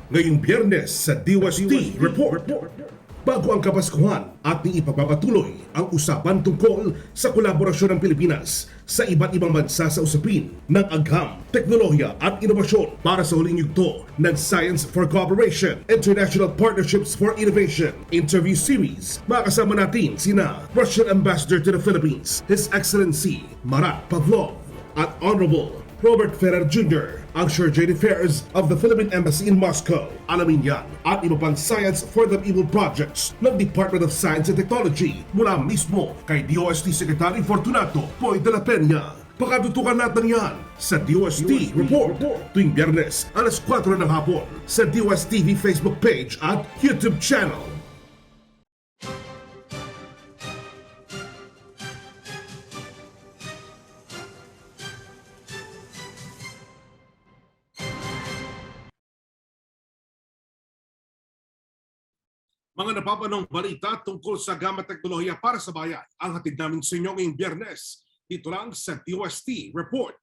Ngayong Biyernes sa DOST Report. Bago ang kapaskuhan, ating ipagpapatuloy ang usapan tungkol sa kolaborasyon ng Pilipinas sa iba't ibang bansa sa usapin ng agham, teknolohiya at inobasyon para sa huling yugto ng Science for Cooperation, International Partnerships for Innovation Interview Series. Makasama natin sina Russian Ambassador to the Philippines, His Excellency Marat Pavlov, at Honorable Robert Ferrer Jr., ang Charge d'Affaires of the Philippine Embassy in Moscow. Alamin yan at iba pang Science for the People projects ng Department of Science and Technology mula mismo kay DOST Secretary Fortunato Poy de la Peña. Pakatutukan natin yan sa DOST Report tuwing Biyernes alas 4 ng hapon sa DOST TV Facebook page at YouTube channel. Mga napapanong balita tungkol sa agham at teknolohiya para sa bayan ang hatid namin sa inyo ngayong Biyernes dito lang sa DOST Report.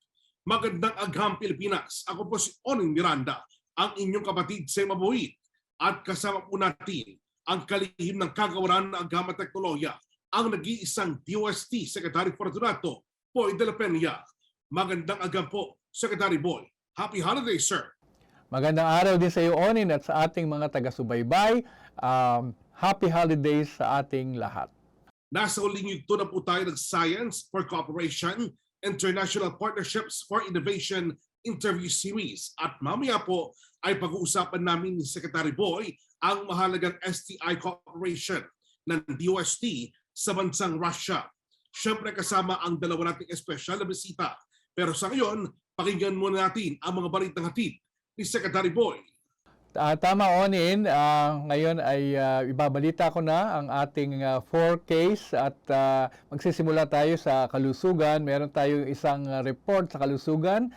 Magandang agham Pilipinas. Ako po si Oning Miranda, ang inyong kapatid sa mabuhit. At kasama po natin ang kalihim ng kagawaran ng agham at teknolohiya, ang nag-iisang DOST Secretary Fortunato Poy de la Peña. Magandang agham po, Secretary Boy. Happy holidays, sir. Magandang araw din sa iyo, Onin, at sa ating mga taga-subaybay. Happy holidays sa ating lahat. Nasa huling yugto na po tayo ng Science for Cooperation, International Partnerships for Innovation Interview Series. At mamaya po ay pag-uusapan namin ni Secretary Boy ang mahalagang STI cooperation ng DOST sa bansang Russia. Siyempre kasama ang dalawa nating espesyal na bisita. Pero sa ngayon, pakinggan muna natin ang mga balitang hatid ni Secretary Boy. Tama, Onin. Ngayon ay ibabalita ko na ang ating 4 case at magsisimula tayo sa kalusugan. Meron tayong isang report sa kalusugan.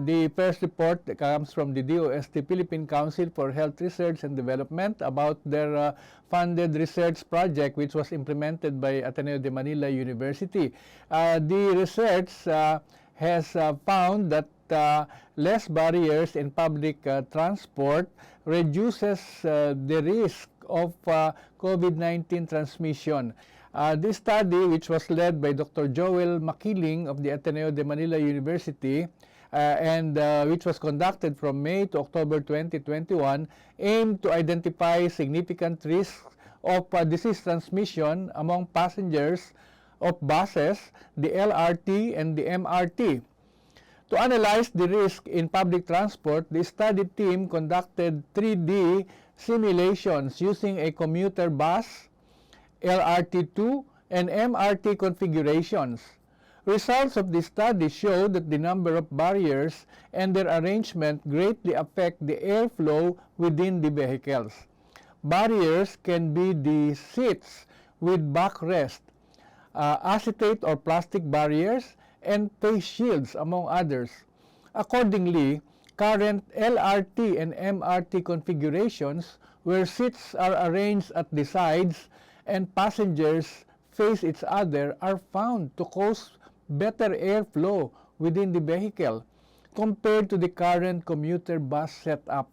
The first report comes from the DOST Philippine Council for Health Research and Development about their funded research project which was implemented by Ateneo de Manila University. The research has found that less barriers in public transport reduces the risk of COVID-19 transmission. This study, which was led by Dr. Joel Makiling of the Ateneo de Manila University, and which was conducted from May to October 2021, aimed to identify significant risks of disease transmission among passengers of buses, the LRT, and the MRT. To analyze the risk in public transport, the study team conducted 3D simulations using a commuter bus, LRT2, and MRT configurations. Results of this study show that the number of barriers and their arrangement greatly affect the airflow within the vehicles. Barriers can be the seats with backrest, acetate or plastic barriers, and face shields, among others. Accordingly, current LRT and MRT configurations, where seats are arranged at the sides and passengers face each other, are found to cause better airflow within the vehicle compared to the current commuter bus setup.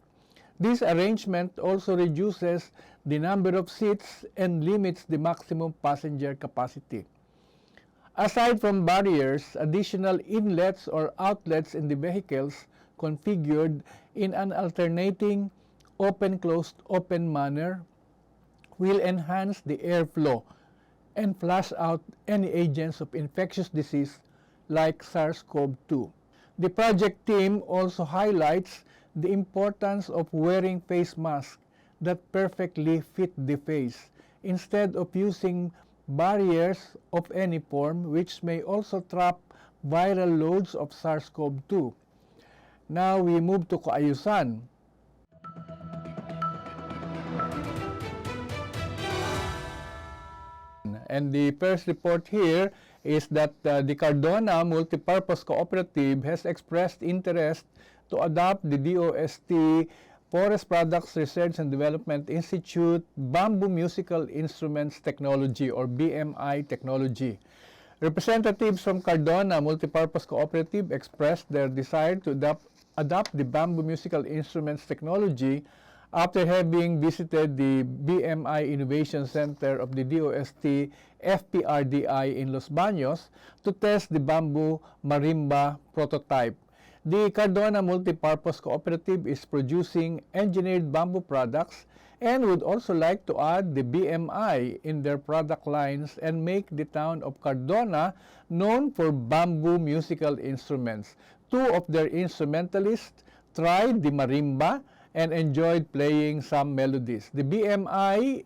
This arrangement also reduces the number of seats and limits the maximum passenger capacity. Aside from barriers, additional inlets or outlets in the vehicles configured in an alternating open-closed-open manner will enhance the airflow and flush out any agents of infectious disease like SARS-CoV-2. The project team also highlights the importance of wearing face masks that perfectly fit the face instead of using barriers of any form which may also trap viral loads of SARS-CoV-2. Now we move to kaayusan. And the first report here is that the Cardona Multipurpose Cooperative has expressed interest to adopt the DOST Forest Products Research and Development Institute Bamboo Musical Instruments Technology or BMI technology. Representatives from Cardona Multipurpose Cooperative expressed their desire to adopt the bamboo musical instruments technology after having visited the BMI Innovation Center of the DOST FPRDI in Los Baños to test the bamboo marimba prototype. The Cardona Multipurpose Cooperative is producing engineered bamboo products and would also like to add the BMI in their product lines and make the town of Cardona known for bamboo musical instruments. Two of their instrumentalists tried the marimba and enjoyed playing some melodies. The BMI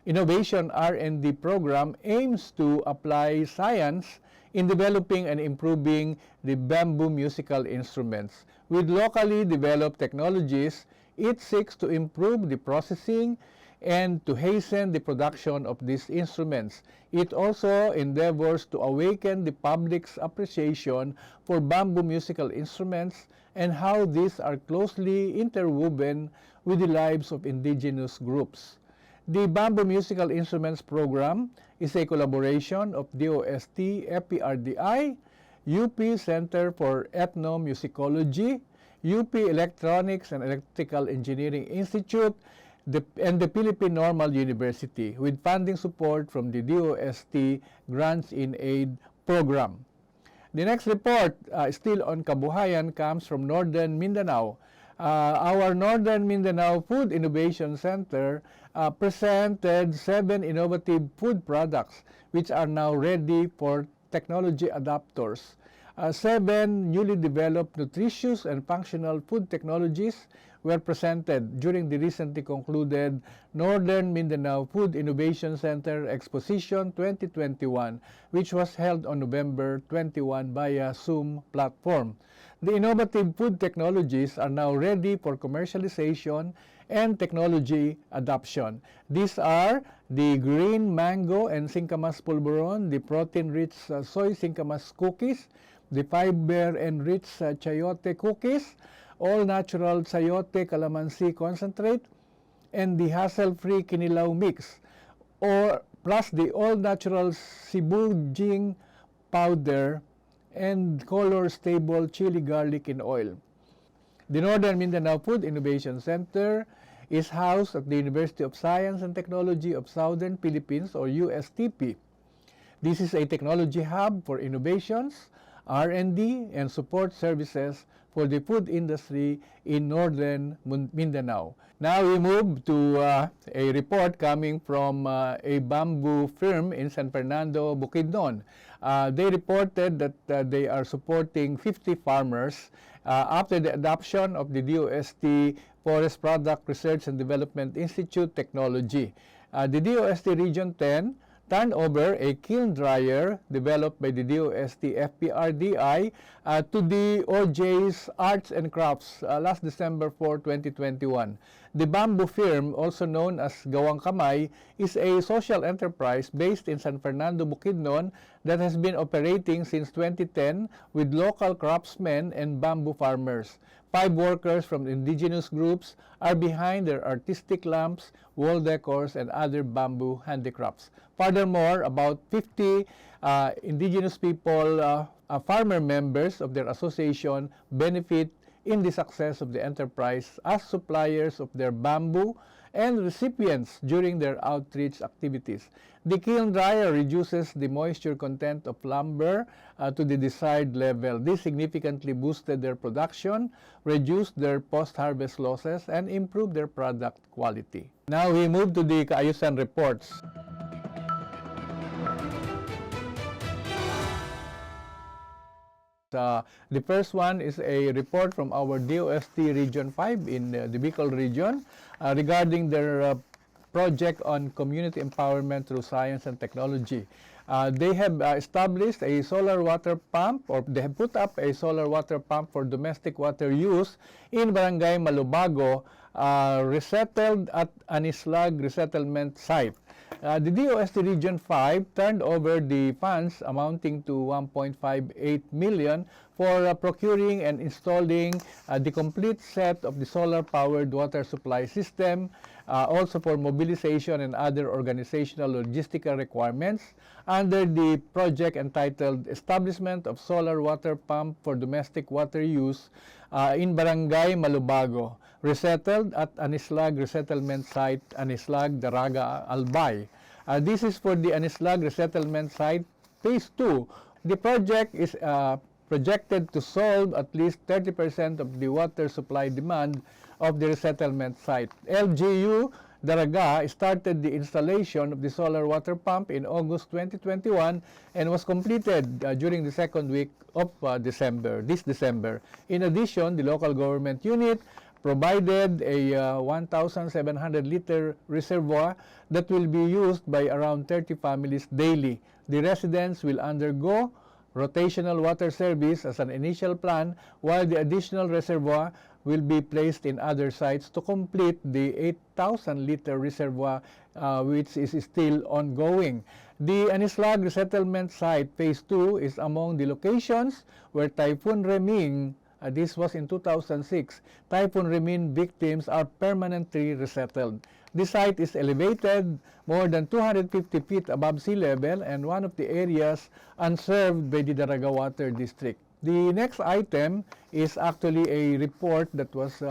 Innovation R&D program aims to apply science in developing and improving the bamboo musical instruments. With locally developed technologies, it seeks to improve the processing and to hasten the production of these instruments. It also endeavors to awaken the public's appreciation for bamboo musical instruments and how these are closely interwoven with the lives of indigenous groups. The Bamboo Musical Instruments Program is a collaboration of DOST FPRDI, UP Center for Ethnomusicology, UP Electronics and Electrical Engineering Institute, and the Philippine Normal University, with funding support from the DOST Grants in Aid program. The next report, still on kabuhayan, comes from Northern Mindanao. Our Northern Mindanao Food Innovation Center presented 7 innovative food products which are now ready for technology adopters. 7 newly developed nutritious and functional food technologies were presented during the recently concluded Northern Mindanao Food Innovation Center Exposition 2021, which was held on November 21 via Zoom platform. The innovative food technologies are now ready for commercialization and technology adoption. These are the green mango and sinkamas pulveron, the protein-rich soy sinkamas cookies, the fiber-enriched chayote cookies, all-natural chayote calamansi concentrate, and the hassle-free kinilaw mix, or plus the all-natural sibujing powder and color-stable chili garlic in oil. The Northern Mindanao Food Innovation Center is housed at the University of Science and Technology of Southern Philippines, or USTP. This is a technology hub for innovations, R&D, and support services for the food industry in Northern Mindanao. Now we move to a report coming from a bamboo firm in San Fernando, Bukidnon. They reported that they are supporting 50 farmers after the adoption of the DOST Forest Product Research and Development Institute technology. The DOST Region 10 turned over a kiln dryer developed by the DOST FPRDI to the OJ's Arts and Crafts last December 4, 2021. The bamboo firm, also known as Gawang Kamay, is a social enterprise based in San Fernando, Bukidnon that has been operating since 2010 with local craftsmen and bamboo farmers. 5 workers from indigenous groups are behind their artistic lamps, wall decors, and other bamboo handicrafts. Furthermore, about 50 indigenous people, farmer members of their association, benefit in the success of the enterprise as suppliers of their bamboo and recipients during their outreach activities. The kiln dryer reduces the moisture content of lumber to the desired level. This significantly boosted their production, reduced their post-harvest losses, and improved their product quality. Now we move to the kaayusan reports. The first one is a report from our DOST Region 5 in the Bicol region regarding their project on community empowerment through science and technology. They have established a solar water pump, or they have put up a solar water pump for domestic water use in Barangay Bago, resettled at Anislag resettlement site. The DOST Region 5 turned over the funds amounting to 1.58 million for procuring and installing the complete set of the solar-powered water supply system also for mobilization and other organizational logistical requirements under the project entitled Establishment of Solar Water Pump for Domestic Water Use in Barangay Malubago, resettled at Anislag Resettlement Site, Anislag, Daraga, Albay. This is for the Anislag Resettlement Site Phase 2. The project is projected to solve at least 30% of the water supply demand of the resettlement site. LGU Daraga started the installation of the solar water pump in August 2021 and was completed during the second week of this December. In addition, the local government unit provided a 1,700-liter reservoir that will be used by around 30 families daily. The residents will undergo rotational water service as an initial plan, while the additional reservoir will be placed in other sites to complete the 8,000-liter reservoir, which is still ongoing. The Anislag Resettlement Site Phase 2 is among the locations where Typhoon Reming, this was in 2006, Typhoon Reming victims are permanently resettled. The site is elevated more than 250 feet above sea level and one of the areas unserved by the Daraga Water District. The next item is actually a report that was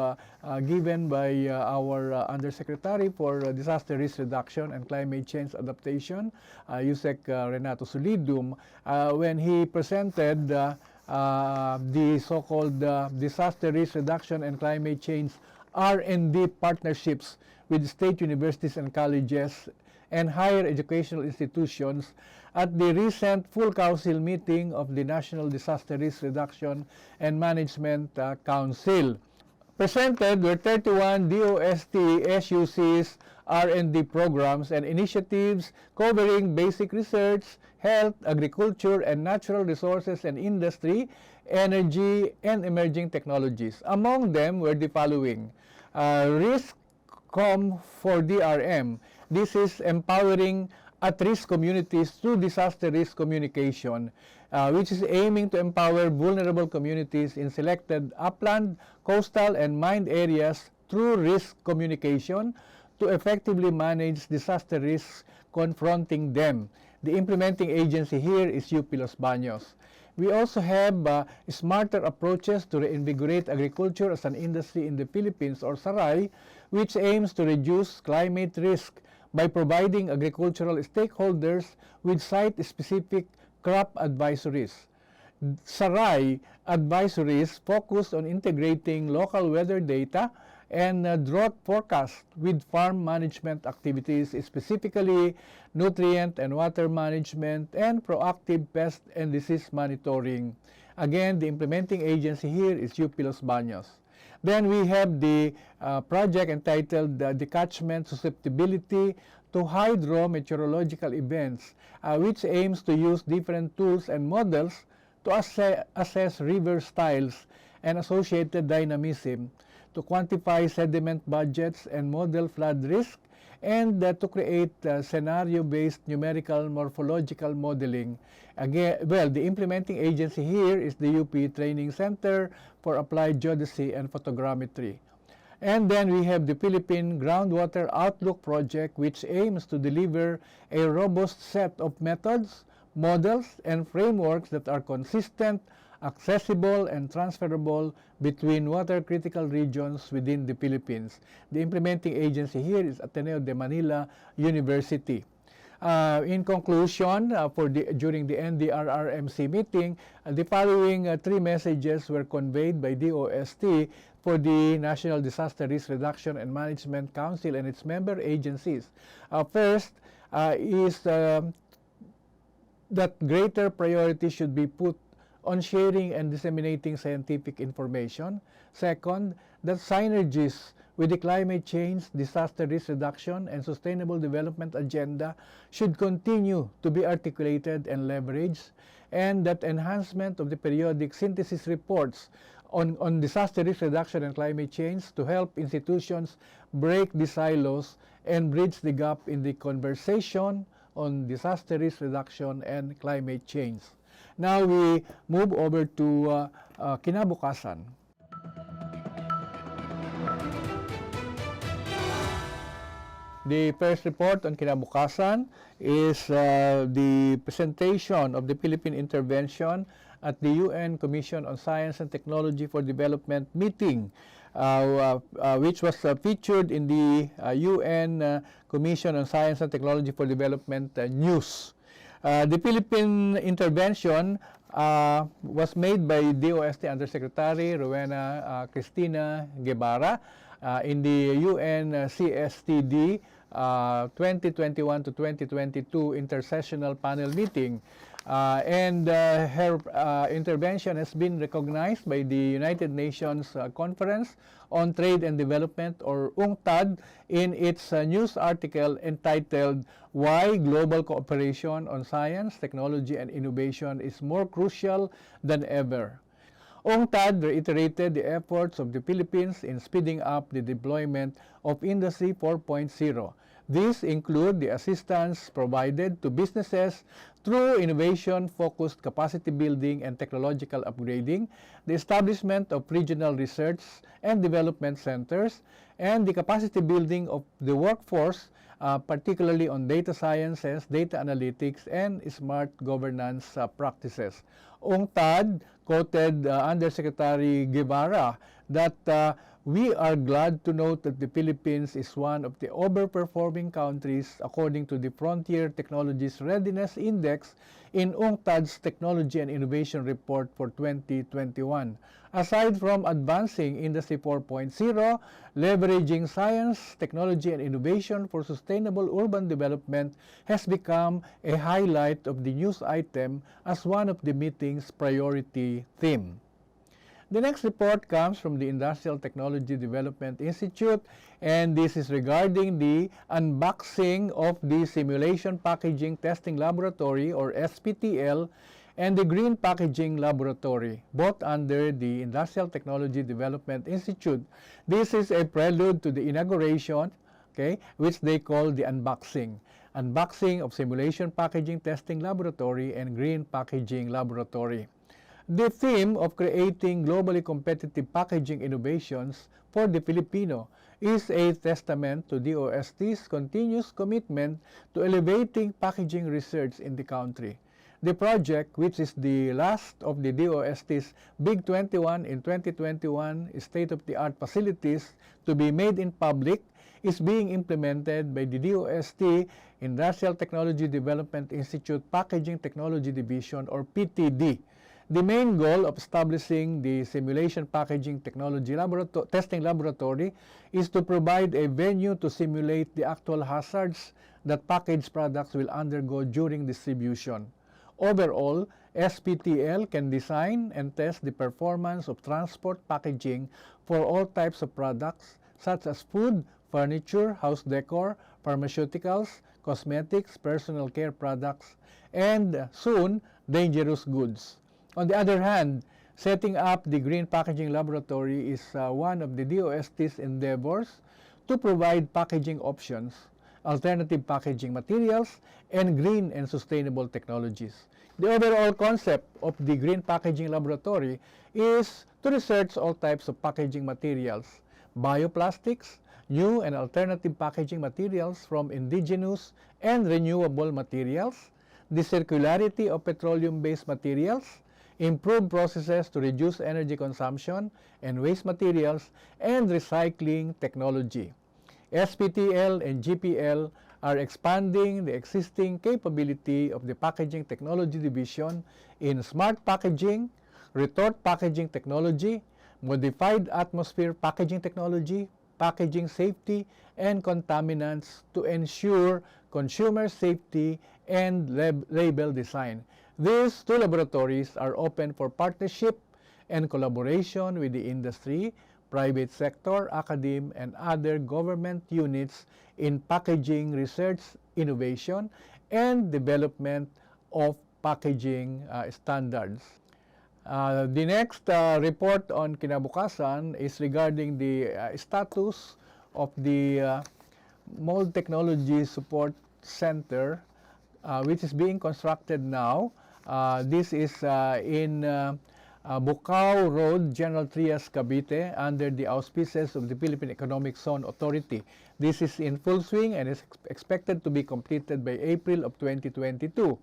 given by our Undersecretary for Disaster Risk Reduction and Climate Change Adaptation, Yusek Renato Solidum, when he presented the so-called Disaster Risk Reduction and Climate Change R&D partnerships with state universities and colleges and higher educational institutions at the recent full council meeting of the National Disaster Risk Reduction and Management Council. Presented were 31 DOST SUC's R&D programs and initiatives covering basic research, health, agriculture, and natural resources and industry, energy, and emerging technologies. Among them were the following. RiskCom for DRM. This is empowering at-risk communities through disaster risk communication, which is aiming to empower vulnerable communities in selected upland, coastal, and mined areas through risk communication to effectively manage disaster risks confronting them. The implementing agency here is UP Los Baños. We also have smarter approaches to reinvigorate agriculture as an industry in the Philippines, or SARAI, which aims to reduce climate risk by providing agricultural stakeholders with site-specific crop advisories. SARAI advisories focus on integrating local weather data and drought forecast with farm management activities, specifically nutrient and water management and proactive pest and disease monitoring. Again, the implementing agency here is UP Los Baños. Then we have the project entitled the Catchment Susceptibility to Hydrometeorological Events, which aims to use different tools and models to assess river styles and associated dynamism, to quantify sediment budgets and model flood risk, and to create scenario-based numerical morphological modeling. Again, well, the implementing agency here is the UP Training Center for Applied Geodesy and Photogrammetry. And then we have the Philippine Groundwater Outlook Project, which aims to deliver a robust set of methods, models, and frameworks that are consistent, accessible, and transferable between water-critical regions within the Philippines. The implementing agency here is Ateneo de Manila University. In conclusion, during the NDRRMC meeting, the following three messages were conveyed by DOST for the National Disaster Risk Reduction and Management Council and its member agencies. First is that greater priority should be put on sharing and disseminating scientific information. Second, that synergies with the climate change, disaster risk reduction, and sustainable development agenda should continue to be articulated and leveraged, and that enhancement of the periodic synthesis reports on disaster risk reduction and climate change to help institutions break the silos and bridge the gap in the conversation on disaster risk reduction and climate change. Now we move over to kinabukasan. The first report on kinabukasan is the presentation of the Philippine intervention at the UN Commission on Science and Technology for Development meeting, which was featured in the UN Commission on Science and Technology for Development news. The Philippine intervention was made by DOST Undersecretary Rowena Cristina Guevara in the UN CSTD 2021 to 2022 Intersessional Panel Meeting. And her intervention has been recognized by the United Nations Conference on Trade and Development, or UNCTAD, in its news article entitled "Why Global Cooperation on Science, Technology, and Innovation is More Crucial Than Ever." UNCTAD reiterated the efforts of the Philippines in speeding up the deployment of Industry 4.0. These include the assistance provided to businesses through innovation-focused capacity building and technological upgrading, the establishment of regional research and development centers, and the capacity building of the workforce, particularly on data sciences, data analytics, and smart governance practices. UNCTAD quoted Undersecretary Guevara that "We are glad to note that the Philippines is one of the overperforming countries according to the Frontier Technologies Readiness Index in UNCTAD's Technology and Innovation Report for 2021. Aside from advancing Industry 4.0, leveraging science, technology, and innovation for sustainable urban development has become a highlight of the news item as one of the meeting's priority theme." The next report comes from the Industrial Technology Development Institute, and this is regarding the unboxing of the Simulation Packaging Testing Laboratory, or SPTL, and the Green Packaging Laboratory, both under the Industrial Technology Development Institute. This is a prelude to the inauguration, which they call the unboxing. Unboxing of Simulation Packaging Testing Laboratory and Green Packaging Laboratory. The theme of creating globally competitive packaging innovations for the Filipino is a testament to DOST's continuous commitment to elevating packaging research in the country. The project, which is the last of the DOST's Big 21 in 2021 state-of-the-art facilities to be made in public, is being implemented by the DOST Industrial Technology Development Institute Packaging Technology Division, or PTD. The main goal of establishing the Simulation Packaging Technology Testing Laboratory is to provide a venue to simulate the actual hazards that packaged products will undergo during distribution. Overall, SPTL can design and test the performance of transport packaging for all types of products such as food, furniture, house decor, pharmaceuticals, cosmetics, personal care products, and soon, dangerous goods. On the other hand, setting up the Green Packaging Laboratory is one of the DOST's endeavors to provide packaging options, alternative packaging materials, and green and sustainable technologies. The overall concept of the Green Packaging Laboratory is to research all types of packaging materials, bioplastics, new and alternative packaging materials from indigenous and renewable materials, the circularity of petroleum-based materials, improve processes to reduce energy consumption and waste materials, and recycling technology. SPTL and GPL are expanding the existing capability of the Packaging Technology Division in smart packaging, retort packaging technology, modified atmosphere packaging technology, packaging safety, and contaminants to ensure consumer safety and label design. These two laboratories are open for partnership and collaboration with the industry, private sector, academe, and other government units in packaging research, innovation, and development of packaging standards. The next report on kinabukasan is regarding the status of the Mold Technology Support Center, which is being constructed now. This is in Bucao Road, General Trias, Cavite, under the auspices of the Philippine Economic Zone Authority. This is in full swing and is expected to be completed by April of 2022.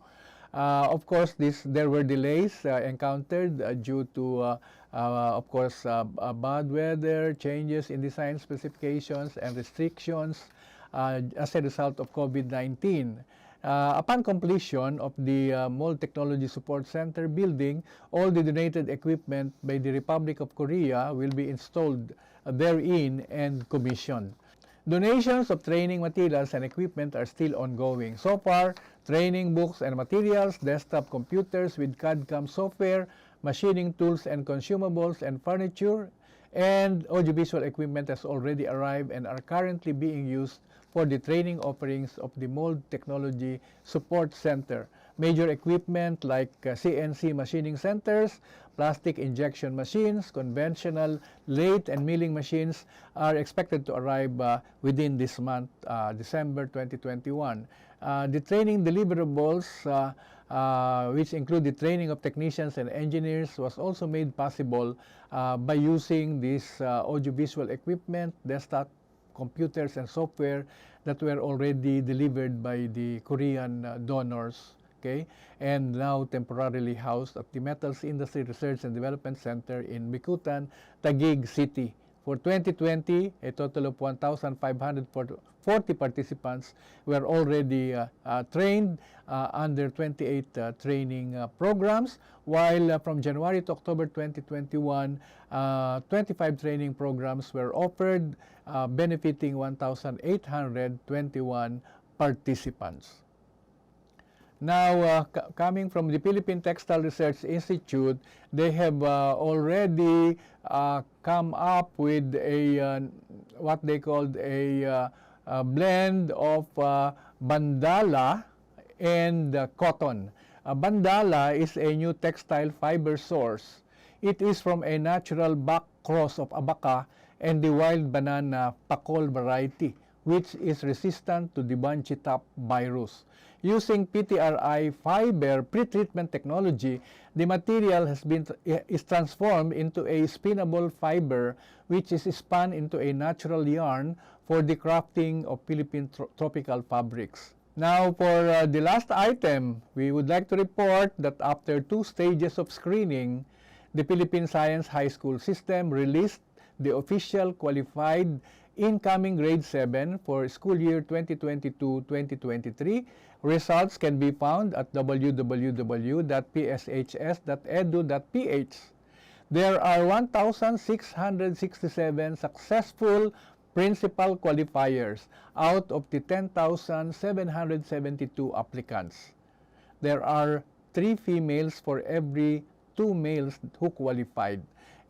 Of course, there were delays encountered due to, bad weather, changes in design specifications, and restrictions as a result of COVID-19. Upon completion of the Mold Technology Support Center building, all the donated equipment by the Republic of Korea will be installed therein and commissioned. Donations of training materials and equipment are still ongoing. So far, training books and materials, desktop computers with CAD/CAM software, machining tools and consumables and furniture, and audiovisual equipment has already arrived and are currently being used for the training offerings of the Mold Technology Support Center. Major equipment like CNC machining centers, plastic injection machines, conventional lathe and milling machines are expected to arrive within this month, December 2021. The training deliverables, which include the training of technicians and engineers, was also made possible by using this audiovisual equipment, desktop computers and software that were already delivered by the Korean donors, okay, and now temporarily housed at the Metals Industry Research and Development Center in Bicutan, Taguig City. For 2020, a total of 1,540 participants were already trained under 28 training programs, while from January to October 2021, 25 training programs were offered, benefiting 1,821 participants. Now, coming from the Philippine Textile Research Institute, they have already come up with a what they called a blend of bandala and cotton. Bandala is a new textile fiber source. It is from a natural back cross of abaca and the wild banana pakol variety, which is resistant to the bunchy top virus. Using PTRI fiber pretreatment technology, the material is transformed into a spinnable fiber, which is spun into a natural yarn for the crafting of Philippine tropical fabrics. Now, for the last item, we would like to report that after 2 stages of screening, the Philippine Science High School system released the official qualified incoming grade 7 for school year 2022-2023. Results can be found at www.pshs.edu.ph. There are 1,667 successful principal qualifiers out of the 10,772 applicants. There are 3 females for every 2 males who qualified,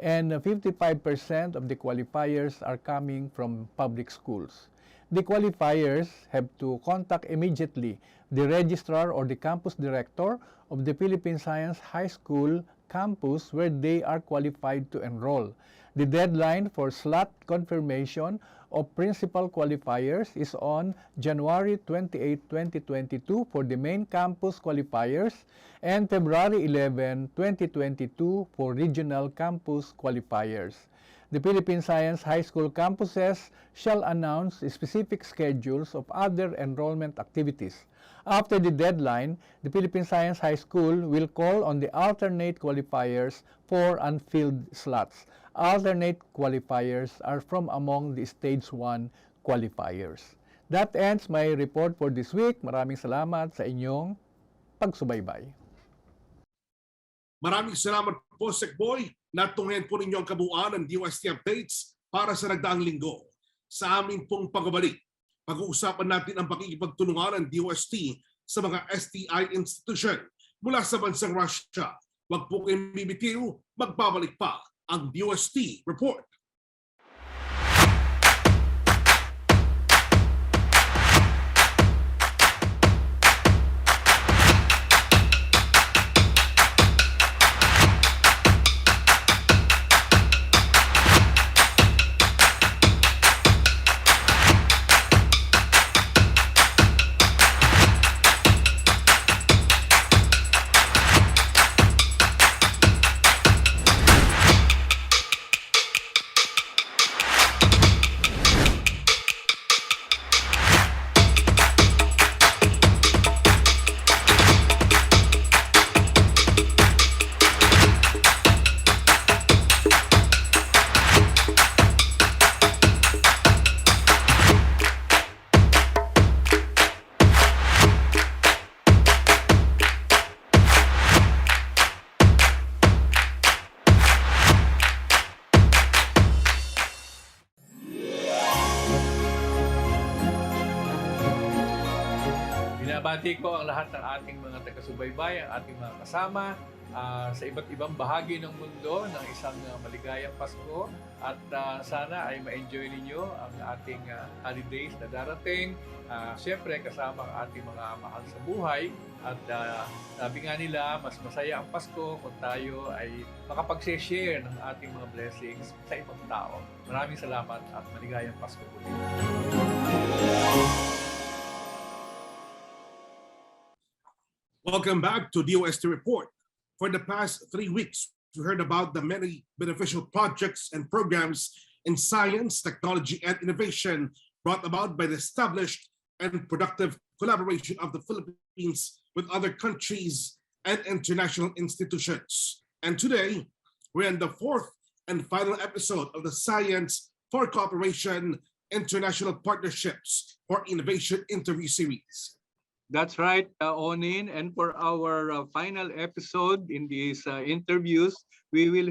and 55% of the qualifiers are coming from public schools. The qualifiers have to contact immediately the registrar or the campus director of the Philippine Science High School campus where they are qualified to enroll. The deadline for slot confirmation of principal qualifiers is on January 28, 2022 for the main campus qualifiers and February 11, 2022 for regional campus qualifiers. The Philippine Science High School campuses shall announce specific schedules of other enrollment activities. After the deadline, the Philippine Science High School will call on the alternate qualifiers for unfilled slots. Alternate qualifiers are from among the Stage 1 qualifiers. That ends my report for this week. Maraming salamat sa inyong pagsubaybay. Maraming salamat po, Sekboy. Natunghayan po ninyo ang kabuuan ng DOST updates para sa nagdaang linggo. Sa amin pong pagbabalik, pag-uusapan natin ang pakikipagtulungan ng DOST sa mga STI institution mula sa bansang Russia. Huwag po kayong bibitiw, magbabalik pa ang DOST report. Binabati ko ang lahat ng ating mga taga-subaybay, ang ating mga kasama sa iba't ibang bahagi ng mundo ng isang maligayang Pasko. At sana ay ma-enjoy ninyo ang ating holidays na darating. Siyempre, kasama ang ating mga mahal sa buhay. At sabi nga nila, mas masaya ang Pasko kung tayo ay makapag-share ng ating mga blessings sa ibang tao. Maraming salamat at maligayang Pasko po. Welcome back to DOST Report. For the past 3 weeks, we heard about the many beneficial projects and programs in science, technology, and innovation brought about by the established and productive collaboration of the Philippines with other countries and international institutions. And today, we're in the 4th and final episode of the Science for Cooperation International Partnerships for Innovation interview series. That's right, Onin. And for our final episode in these interviews, we will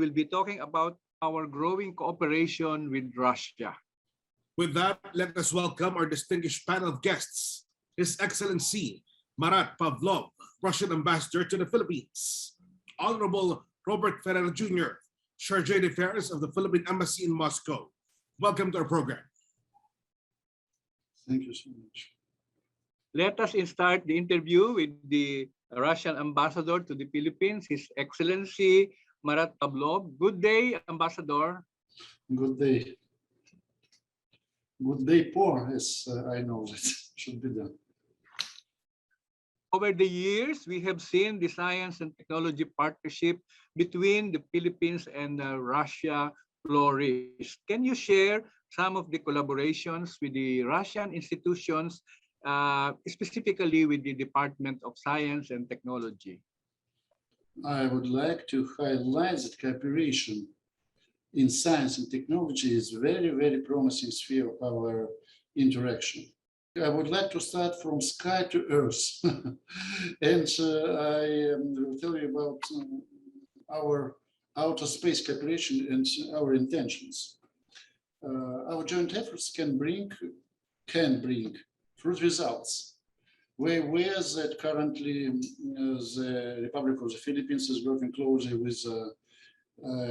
be talking about our growing cooperation with Russia. With that, let us welcome our distinguished panel of guests, His Excellency Marat Pavlov, Russian Ambassador to the Philippines, Honorable Robert Ferrer Jr., Chargé d'Affaires of the Philippine Embassy in Moscow. Welcome to our program. Thank you so much. Let us start the interview with the Russian Ambassador to the Philippines, His Excellency Marat Pavlov. Good day, Ambassador. Good day. Good day, poor, as I know that should be done. Over the years, we have seen the science and technology partnership between the Philippines and Russia flourish. Can you share some of the collaborations with the Russian institutions, specifically with the Department of Science and Technology? I would like to highlight that cooperation in science and technology is very, very promising sphere of our interaction. I would like to start from sky to earth. And I will tell you about our outer space cooperation and our intentions. Our joint efforts can bring fruit results. We're aware that currently the Republic of the Philippines is working closely with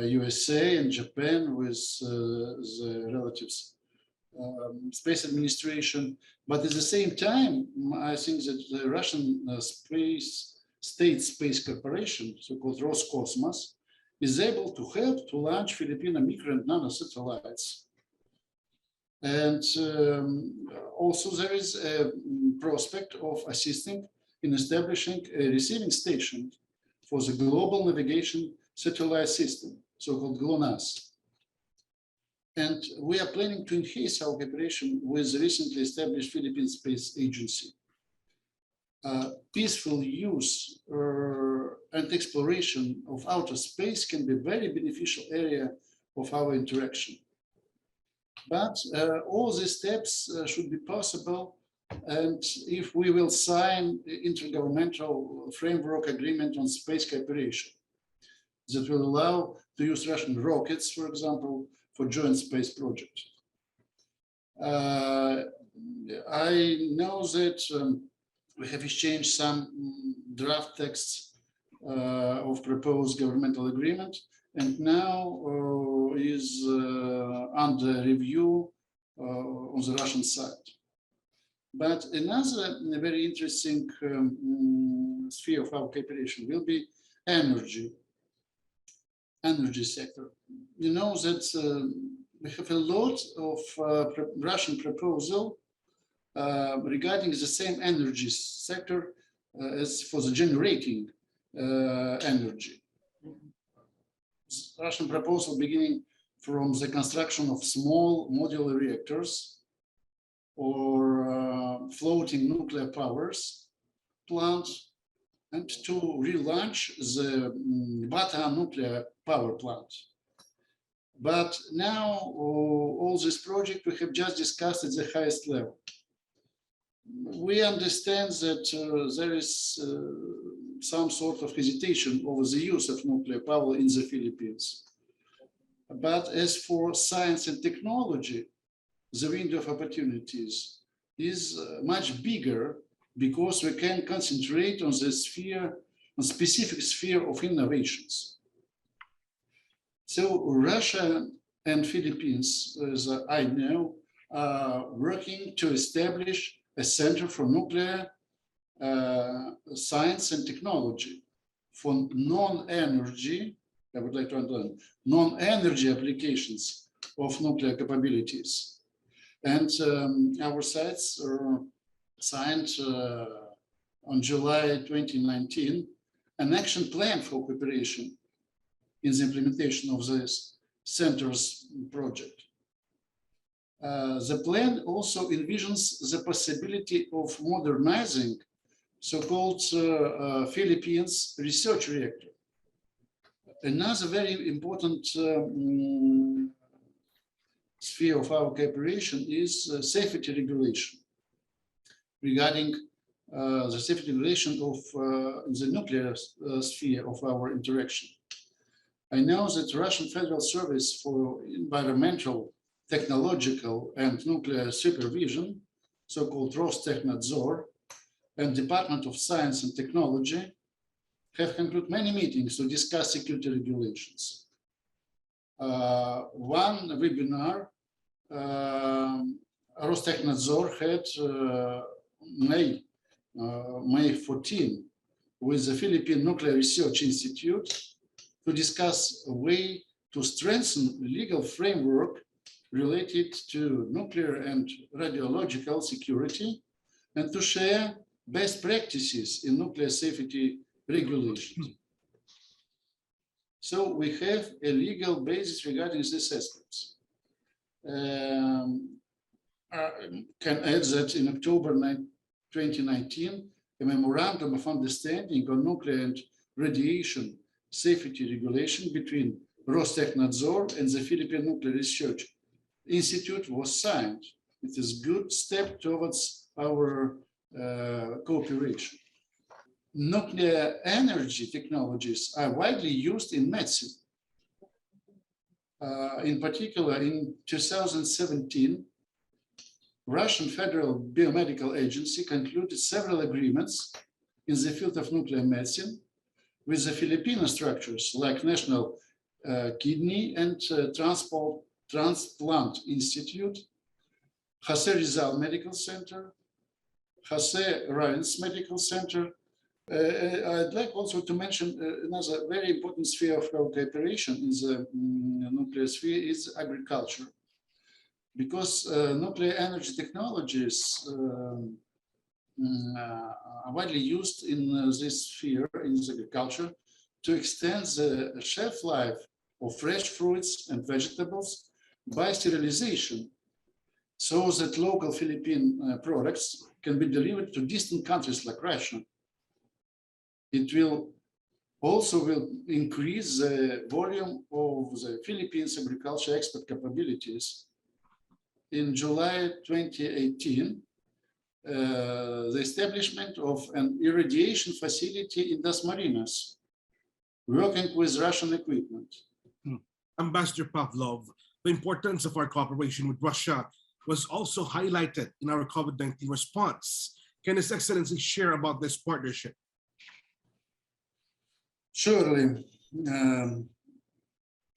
USA and Japan with the relatives space administration, but at the same time, I think that the Russian State Space Corporation, so-called Roscosmos, is able to help to launch Filipino micro and nano satellites. And also there is a prospect of assisting in establishing a receiving station for the global navigation satellite system, so-called GLONASS. And we are planning to enhance our cooperation with the recently established Philippine Space Agency. Peaceful use and exploration of outer space can be a very beneficial area of our interaction. But all these steps should be possible, and if we will sign the intergovernmental framework agreement on space cooperation that will allow to use Russian rockets, for example, for joint space projects. I know that we have exchanged some draft texts of proposed governmental agreement, and now is under review on the Russian side. But another very interesting sphere of our cooperation will be energy sector. You know that we have a lot of Russian proposal regarding the same energy sector as for the generating energy. Russian proposal beginning from the construction of small modular reactors or floating nuclear powers plants, and to relaunch the Bago nuclear power plant. But now all this project we have just discussed at the highest level. We understand that there is some sort of hesitation over the use of nuclear power in the Philippines. But as for science and technology, the window of opportunities is much bigger because we can concentrate on the sphere, on specific sphere of innovations. So Russia and Philippines, as I know, are working to establish a center for nuclear science and technology for non-energy, I would like to underline, non-energy applications of nuclear capabilities. And our sites signed on July 2019 an action plan for cooperation in the implementation of this center's project. The plan also envisions the possibility of modernizing so-called Philippines research reactor. Another very important sphere of our cooperation is safety regulation. Regarding the safety regulation of the nuclear sphere of our interaction. I know that Russian Federal Service for Environmental, Technological and Nuclear Supervision, so-called Rostechnadzor, and Department of Science and Technology have concluded many meetings to discuss security regulations. One webinar Rostechnadzor had May 14 with the Philippine Nuclear Research Institute to discuss a way to strengthen legal framework related to nuclear and radiological security and to share best practices in nuclear safety regulations. So we have a legal basis regarding these aspects. I can add that in October 2019, a memorandum of understanding on nuclear and radiation safety regulation between Rostechnadzor and the Philippine Nuclear Research Institute was signed. It is a good step towards our cooperation. Nuclear energy technologies are widely used in medicine. In particular, in 2017, Russian Federal Biomedical Agency concluded several agreements in the field of nuclear medicine with the Filipino structures like National Kidney and Transplant Institute, Jose Rizal Medical Center, Jose Rines Medical Center. I'd like also to mention another very important sphere of cooperation in the nuclear sphere is agriculture. Because nuclear energy technologies are widely used in this sphere, in agriculture, to extend the shelf life of fresh fruits and vegetables by sterilization, so that local Philippine products can be delivered to distant countries like Russia. It will also increase the volume of the Philippines agriculture export capabilities. In July 2018, the establishment of an irradiation facility in Dasmariñas, working with Russian equipment. Ambassador Pavlov, the importance of our cooperation with Russia was also highlighted in our COVID-19 response. Can His Excellency share about this partnership? Surely.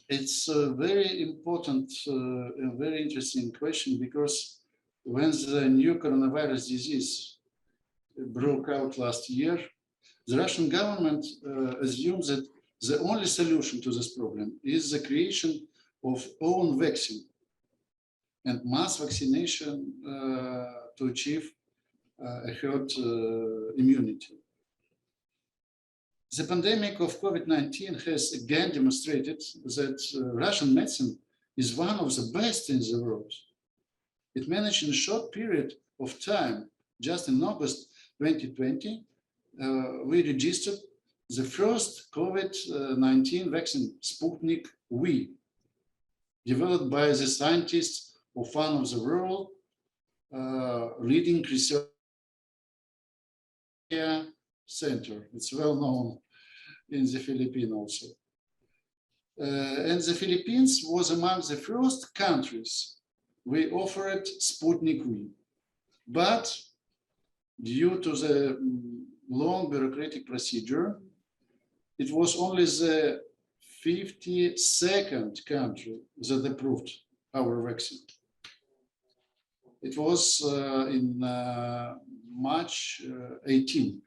It's a very important and very interesting question, because when the new coronavirus disease broke out last year, the Russian government assumes that the only solution to this problem is the creation of own vaccine and mass vaccination to achieve a herd immunity. The pandemic of COVID-19 has again demonstrated that Russian medicine is one of the best in the world. It managed in a short period of time, just in August 2020, we registered the first COVID-19 vaccine, Sputnik V, developed by the scientists of one of the world leading research center. It's well known in the Philippines also. And the Philippines was among the first countries we offered Sputnik V. But due to the long bureaucratic procedure, it was only the 52nd country that approved our vaccine. It was in March 18.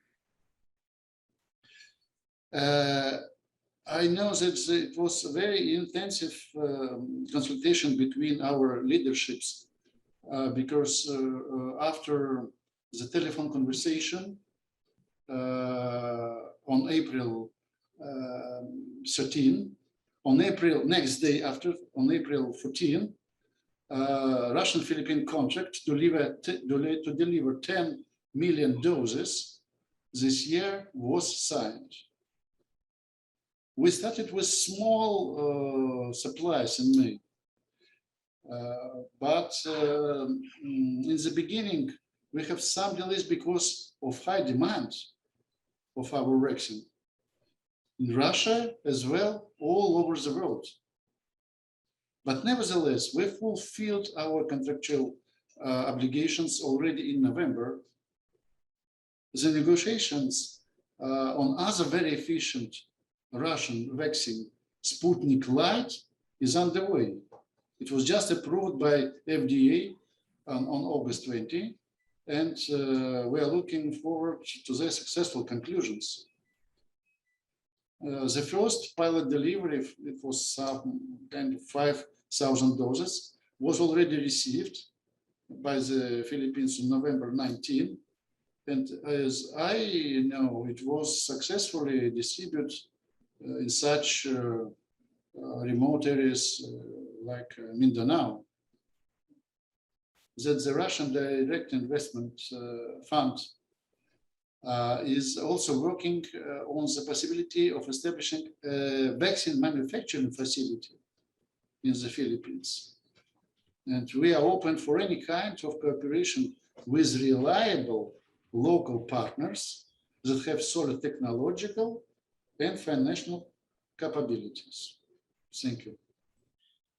I know that it was a very intensive consultation between our leaderships because after the telephone conversation on April 13, on April next day after, on April 14, Russian-Philippine contract to deliver 10 million doses this year was signed. We started with small supplies in May, but in the beginning we have some delays because of high demand of our vaccine in Russia as well, all over the world. But nevertheless, we fulfilled our contractual obligations already in November. The negotiations on other very efficient Russian vaccine, Sputnik Light, is underway. It was just approved by FDA on August 20, and we are looking forward to their successful conclusions. The first pilot delivery, it was some kind of 5,000 doses, was already received by the Philippines on November 19. And as I know, it was successfully distributed in such remote areas like Mindanao, that the Russian Direct Investment Fund is also working on the possibility of establishing a vaccine manufacturing facility in the Philippines. And we are open for any kind of cooperation with reliable local partners that have solid technological and financial capabilities. Thank you.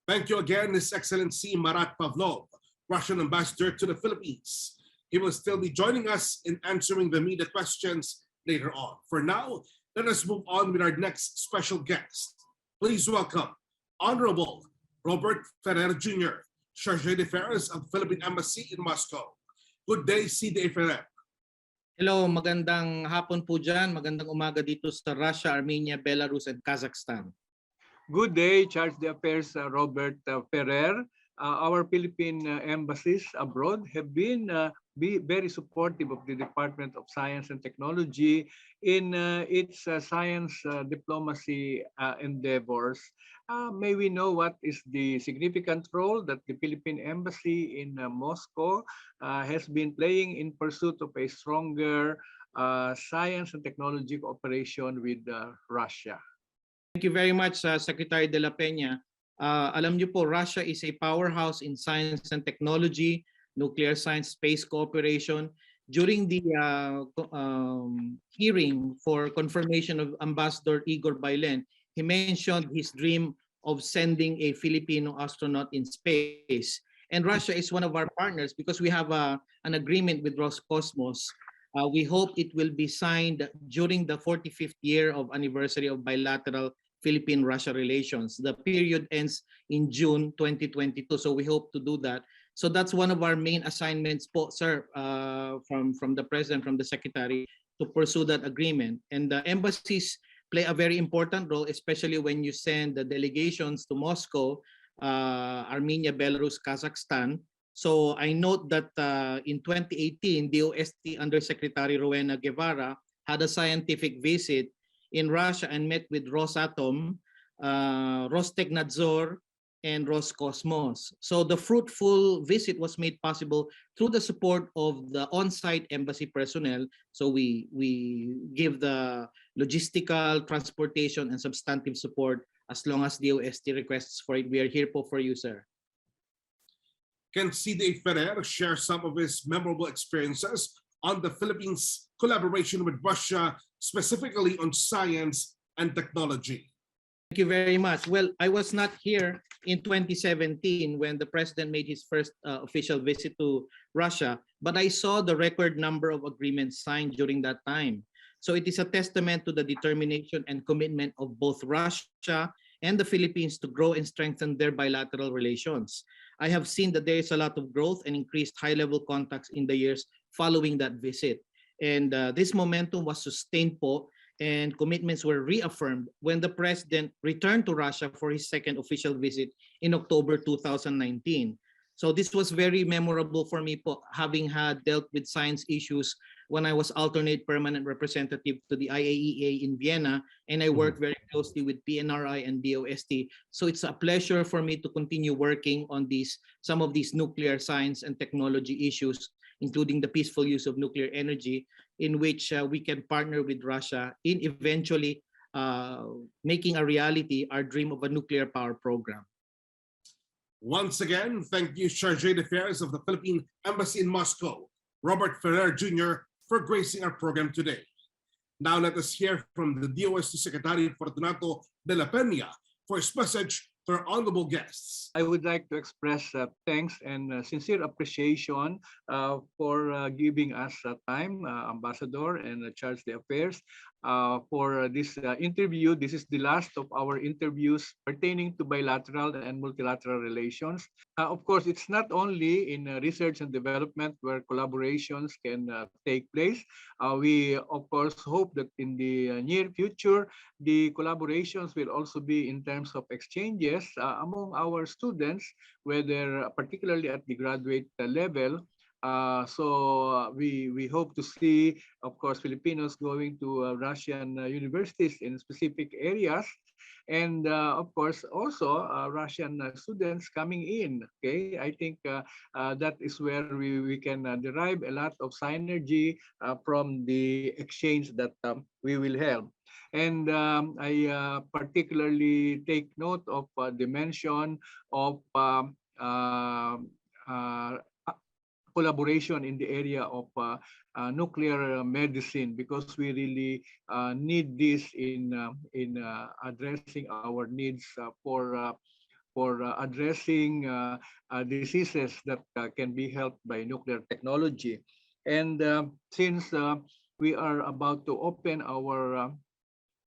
Thank you again, His Excellency Marat Pavlov, Russian Ambassador to the Philippines. He will still be joining us in answering the media questions later on. For now, let us move on with our next special guest. Please welcome Honorable Robert Ferrer Jr., Chargé d'Affaires of the Philippine Embassy in Moscow. Good day, C.D.A. Ferrer. Hello, magandang hapon po dyan. Magandang umaga dito sa Russia, Armenia, Belarus, and Kazakhstan. Good day, Charge d'Affaires Robert Ferrer. Our Philippine embassies abroad have been very supportive of the Department of Science and Technology in its science diplomacy endeavors. May we know what is the significant role that the Philippine Embassy in Moscow has been playing in pursuit of a stronger science and technology cooperation with Russia? Thank you very much, Secretary de la Peña. Alam niyo po, Russia is a powerhouse in science and technology, nuclear science, space cooperation. During the hearing for confirmation of Ambassador Igor Bailen, he mentioned his dream of sending a Filipino astronaut in space. And Russia is one of our partners because we have an agreement with Roscosmos. We hope it will be signed during the 45th year of anniversary of bilateral Philippine-Russia relations. The period ends in June 2022, so we hope to do that. So that's one of our main assignments po, sir, from the President, from the Secretary, to pursue that agreement. And the embassies play a very important role, especially when you send the delegations to Moscow, Armenia, Belarus, Kazakhstan. So I note that in 2018, DOST Undersecretary Rowena Guevara had a scientific visit in Russia and met with Rosatom, Rostechnadzor, and Roscosmos. So the fruitful visit was made possible through the support of the on-site embassy personnel. So we give the logistical, transportation, and substantive support as long as DOST requests for it. We are here po for you, sir. Can C.D.A. Ferrer share some of his memorable experiences on the Philippines' collaboration with Russia, specifically on science and technology? Thank you very much. Well, I was not here in 2017 when the President made his first official visit to Russia, but I saw the record number of agreements signed during that time. So it is a testament to the determination and commitment of both Russia and the Philippines to grow and strengthen their bilateral relations. I have seen that there is a lot of growth and increased high-level contacts in the years following that visit. And this momentum was sustained po, and commitments were reaffirmed when the president returned to Russia for his second official visit in October 2019. So this was very memorable for me po, having had dealt with science issues when I was alternate permanent representative to the IAEA in Vienna, and I worked very closely with PNRI and DOST. So it's a pleasure for me to continue working on some of these nuclear science and technology issues, including the peaceful use of nuclear energy, in which we can partner with Russia in eventually making a reality our dream of a nuclear power program. Once again, thank you, Chargé d'Affaires of the Philippine Embassy in Moscow, Robert Ferrer Jr., for gracing our program today. Now let us hear from the DOST Secretary Fortunato de la Peña for his message to our honorable guests. I would like to express thanks and sincere appreciation for giving us time, Ambassador and Charge d'Affaires, for this interview. This is the last of our interviews pertaining to bilateral and multilateral relations. Of course, it's not only in research and development where collaborations can take place. We, of course, hope that in the near future, the collaborations will also be in terms of exchanges among our students, whether particularly at the graduate level. So we hope to see, of course, Filipinos going to Russian universities in specific areas, and of course also Russian students coming in. Okay, I think that is where we can derive a lot of synergy from the exchange that we will have. And I particularly take note of the mention of collaboration in the area of nuclear medicine, because we really need this in addressing our needs for addressing diseases that can be helped by nuclear technology. And since we are about to open our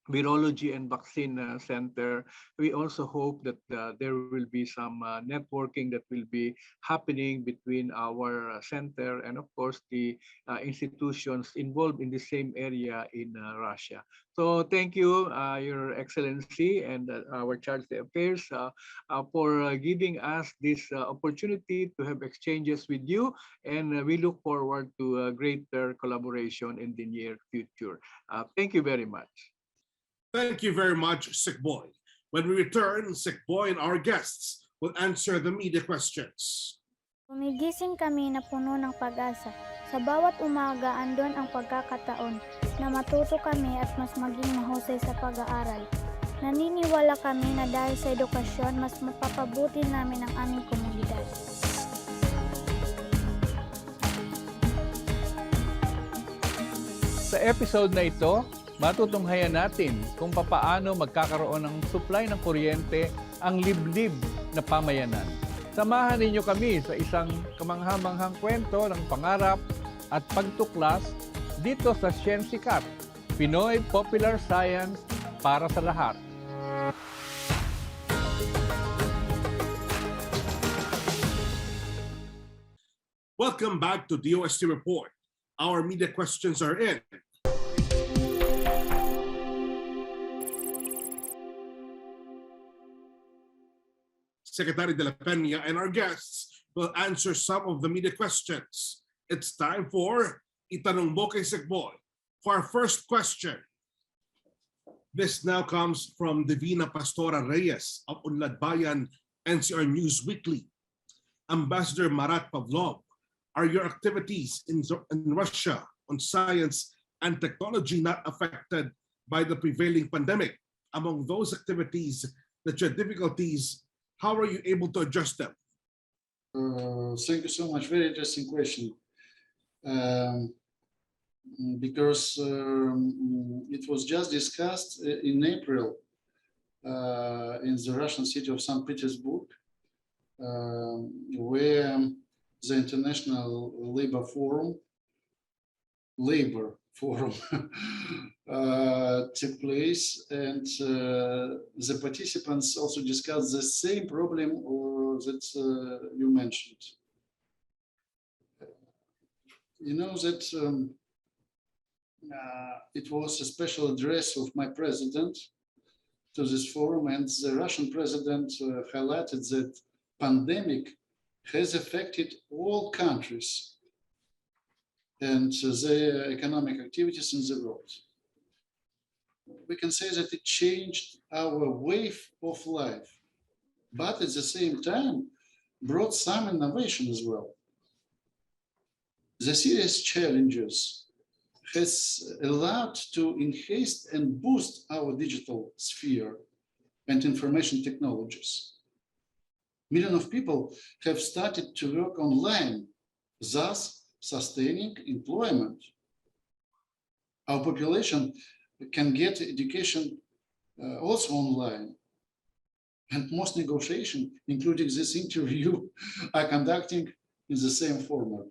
Virology and Vaccine Center, we also hope that there will be some networking that will be happening between our center and, of course, the institutions involved in the same area in Russia. So thank you, Your Excellency, and our Charge d'Affaires for giving us this opportunity to have exchanges with you, and we look forward to greater collaboration in the near future. Thank you very much. Thank you very much, Sick Boy. When we return, Sick Boy and our guests will answer the media questions. Gumigising kami na puno ng pag-asa. Sa bawat umaga andon ang pagkakataon na matuto kami at mas maging mahusay sa pag-aaral. Naniniwala kami na dahil sa edukasyon, mas mapapabuti namin ang aming komunidad. Sa episode na ito, matutunghayan natin kung papaano magkakaroon ng supply ng kuryente ang liblib na pamayanan. Samahan ninyo kami sa isang kamangha-manghang kwento ng pangarap at pagtuklas dito sa Siyensikat, Pinoy Popular Science para sa lahat. Welcome back to DOST Report. Our media questions are in. Secretary de la Peña and our guests will answer some of the media questions. It's time for Itanong Mo kay Sick Boy. For our first question, this now comes from Divina Pastora Reyes of Unlad Bayan, NCR News Weekly. Ambassador Marat Pavlov, are your activities in Russia on science and technology not affected by the prevailing pandemic? Among those activities that you had difficulties, how are you able to adjust them? Thank you so much. Very interesting question. Because it was just discussed in April in the Russian city of St. Petersburg, where the International Labor Forum took place, and the participants also discussed the same problem that you mentioned. You know that it was a special address of my president to this forum, and the Russian president highlighted that pandemic has affected all countries and their economic activities in the world. We can say that it changed our way of life, but at the same time brought some innovation as well. The serious challenges has allowed to enhance and boost our digital sphere and information technologies. Millions of people have started to work online, thus sustaining employment. Our population can get education also online. And most negotiations, including this interview, are conducting in the same format.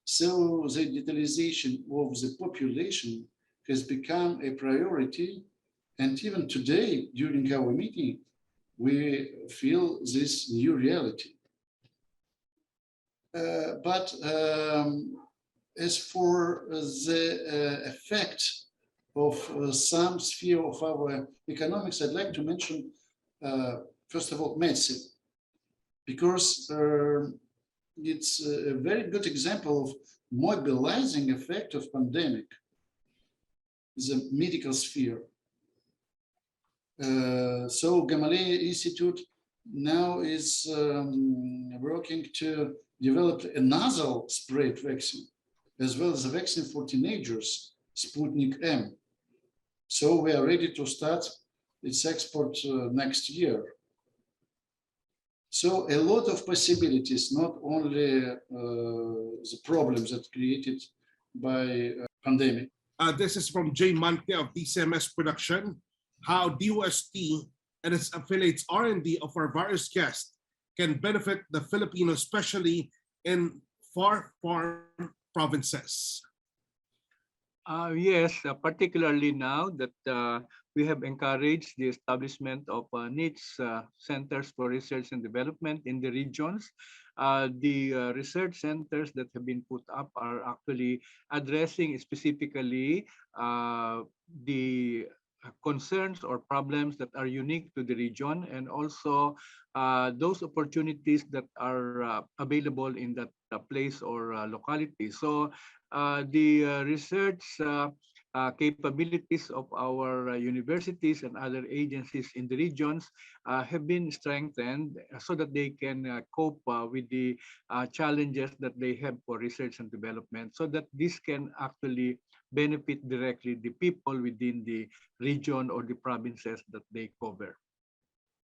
So the digitalization of the population has become a priority. And even today, during our meeting, we feel this new reality. But as for the effect of some sphere of our economics, I'd like to mention, first of all, medicine, because it's a very good example of mobilizing effect of pandemic, the medical sphere. So Gamaleya Institute now is working to develop a nasal sprayed vaccine, as well as a vaccine for teenagers, Sputnik M. So we are ready to start its export next year. So a lot of possibilities, not only the problems that created by pandemic. This is from Jay Mante of DCMS Production. How DOST and its affiliates R&D of our various guests can benefit the Filipinos, especially in far-flung provinces. Yes, particularly now that we have encouraged the establishment of niche centers for research and development in the regions. The research centers that have been put up are actually addressing specifically the concerns or problems that are unique to the region, and also those opportunities that are available in that place or locality. So the research capabilities of our universities and other agencies in the regions have been strengthened so that they can cope with the challenges that they have for research and development, so that this can actually benefit directly the people within the region or the provinces that they cover.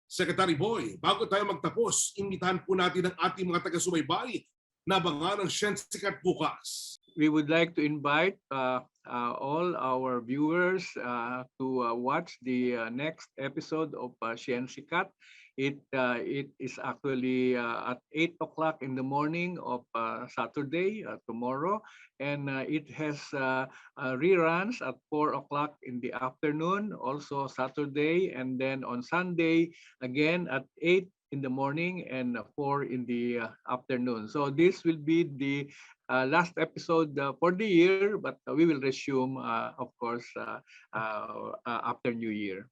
Secretary Boy, bago tayo magtapos, imbitahan po natin ang ating mga taga-subaybay na abangan ang Siyensikat bukas. We would like to invite all our viewers to watch the next episode of Siyensikat. It is actually at 8 o'clock in the morning of Saturday, tomorrow, and it has reruns at 4 o'clock in the afternoon, also Saturday, and then on Sunday, again at 8 in the morning and 4 in the afternoon. So this will be the last episode for the year, but we will resume, of course, after New Year.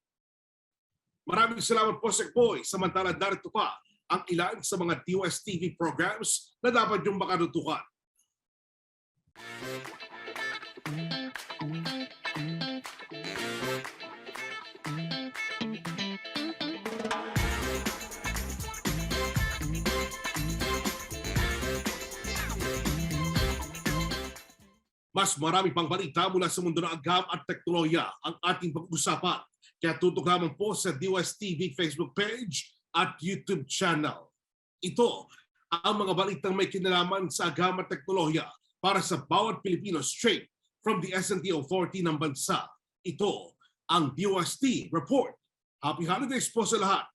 Maraming salamat po, Sec Boy. Samantala, narito pa ang ilan sa mga DOST TV programs na dapat yung makanutukan. Mas marami pang balita mula sa mundo ng agham at teknolohiya ang ating pag-usapan. Kaya tutok lamang po sa DOST TV Facebook page at YouTube channel. Ito ang mga balitang may kinalaman sa agham at teknolohiya para sa bawat Pilipino straight from the S&T Authority ng bansa. Ito ang DOST Report. Happy holidays po sa lahat.